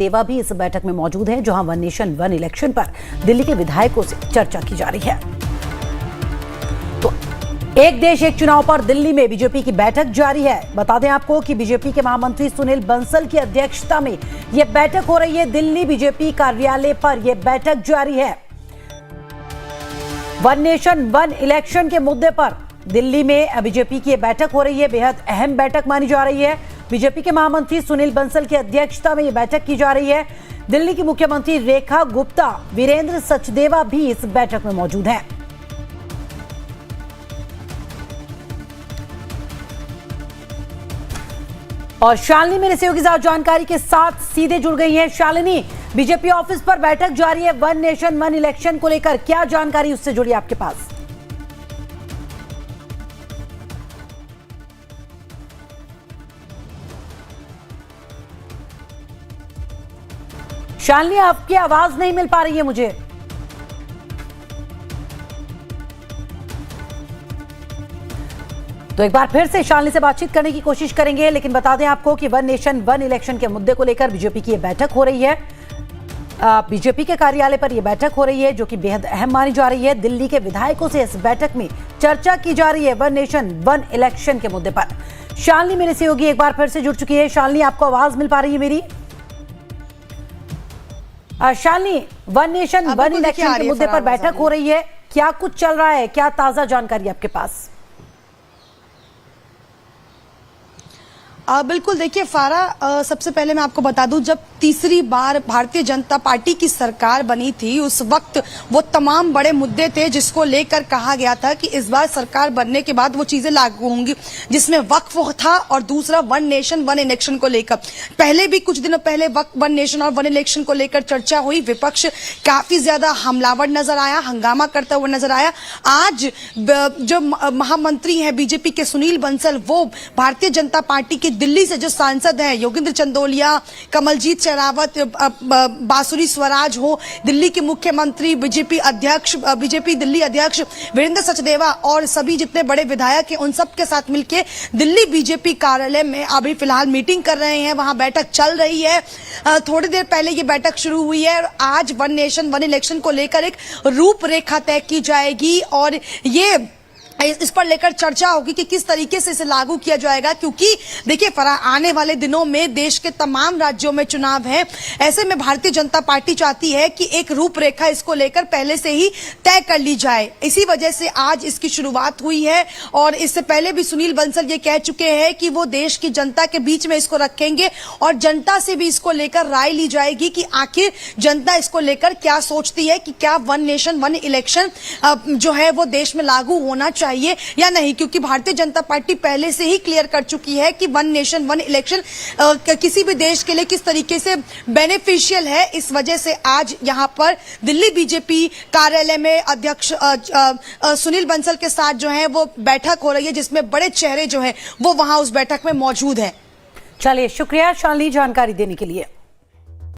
देवा भी इस बैठक में मौजूद है, जहां वन नेशन वन इलेक्शन पर दिल्ली के विधायकों से चर्चा की जा रही है। तो एक देश एक चुनाव पर दिल्ली में बीजेपी की बैठक जारी है। बता दें आपको कि बीजेपी के महामंत्री सुनील बंसल की अध्यक्षता में यह बैठक हो रही है। दिल्ली बीजेपी कार्यालय पर यह बैठक जारी है। वन नेशन वन इलेक्शन के मुद्दे पर दिल्ली में बीजेपी की बैठक हो रही है। बेहद अहम बैठक मानी जा रही है। बीजेपी के महामंत्री सुनील बंसल की अध्यक्षता में यह बैठक की जा रही है। दिल्ली की मुख्यमंत्री रेखा गुप्ता, वीरेंद्र सचदेवा भी इस बैठक में मौजूद हैं। और शालिनी मेरे सहयोगी साथ जानकारी के साथ सीधे जुड़ गई हैं। शालिनी, बीजेपी ऑफिस पर बैठक जारी है वन नेशन वन इलेक्शन को लेकर, क्या जानकारी उससे जुड़ी आपके पास? शालिनी, आपकी आवाज नहीं मिल पा रही है मुझे। तो एक बार फिर से शालिनी से बातचीत करने की कोशिश करेंगे, लेकिन बता दें आपको कि वन नेशन वन इलेक्शन के मुद्दे को लेकर बीजेपी की यह बैठक हो रही है। बीजेपी के कार्यालय पर यह बैठक हो रही है, जो कि बेहद अहम मानी जा रही है। दिल्ली के विधायकों से इस बैठक में चर्चा की जा रही है वन नेशन वन इलेक्शन के मुद्दे पर। शालिनी मेरे सहयोगी एक बार फिर से जुड़ चुकी है। शालिनी, आपको आवाज मिल पा रही है मेरी? Shalini, one nation one election के मुद्दे पर बैठक हो रही है, क्या कुछ चल रहा है, क्या ताजा जानकारी आपके पास? बिल्कुल, देखिए फारा, सबसे पहले मैं आपको बता दूं, जब तीसरी बार भारतीय जनता पार्टी की सरकार बनी थी, उस वक्त वो तमाम बड़े मुद्दे थे जिसको लेकर कहा गया था कि इस बार सरकार बनने के बाद वो चीजें लागू होंगी, जिसमें वक्फ था और दूसरा वन नेशन वन इलेक्शन को लेकर। पहले भी कुछ दिनों पहले वन नेशन और वन इलेक्शन को लेकर चर्चा हुई। विपक्ष काफी ज्यादा हमलावर नजर आया, हंगामा करता हुआ नजर आया। आज जो महामंत्री हैं बीजेपी के सुनील बंसल, वो भारतीय जनता पार्टी के दिल्ली से जो सांसद हैं योगेंद्र चंदोलिया, कमलजीत शेरावत, बांसुरी स्वराज हो, दिल्ली के मुख्यमंत्री, बीजेपी दिल्ली अध्यक्ष वीरेंद्र सचदेवा और सभी जितने बड़े विधायक हैं, उन सब के साथ मिलकर दिल्ली बीजेपी कार्यालय में अभी फिलहाल मीटिंग कर रहे हैं। वहां बैठक चल रही है। थोड़ी देर पहले ये बैठक शुरू हुई है और आज वन नेशन वन इलेक्शन को लेकर एक रूपरेखा तय की जाएगी और ये इस पर लेकर चर्चा होगी कि किस तरीके से इसे लागू किया जाएगा, क्योंकि देखिए आने वाले दिनों में देश के तमाम राज्यों में चुनाव है। ऐसे में भारतीय जनता पार्टी चाहती है कि एक रूपरेखा इसको लेकर पहले से ही तय कर ली जाए। इसी वजह से आज इसकी शुरुआत हुई है और इससे पहले भी सुनील बंसल ये कह चुके हैं कि वो देश की जनता के बीच में इसको रखेंगे और जनता से भी इसको लेकर राय ली जाएगी कि आखिर जनता इसको लेकर क्या सोचती है कि क्या वन नेशन वन इलेक्शन जो है वो देश में लागू होना चाहिए या नहीं, क्योंकि भारतीय जनता पार्टी पहले से ही क्लियर कर चुकी है कि वन नेशन वन इलेक्शन किसी भी देश के लिए किस तरीके से बेनिफिशियल है। इस वजह से आज यहां पर दिल्ली बीजेपी कार्यालय में अध्यक्ष सुनील बंसल के साथ जो है वो बैठक हो रही है, जिसमें बड़े चेहरे जो है वो वहां उस बैठक में मौजूद है। चलिए, शुक्रिया शालिनी जानकारी देने के लिए।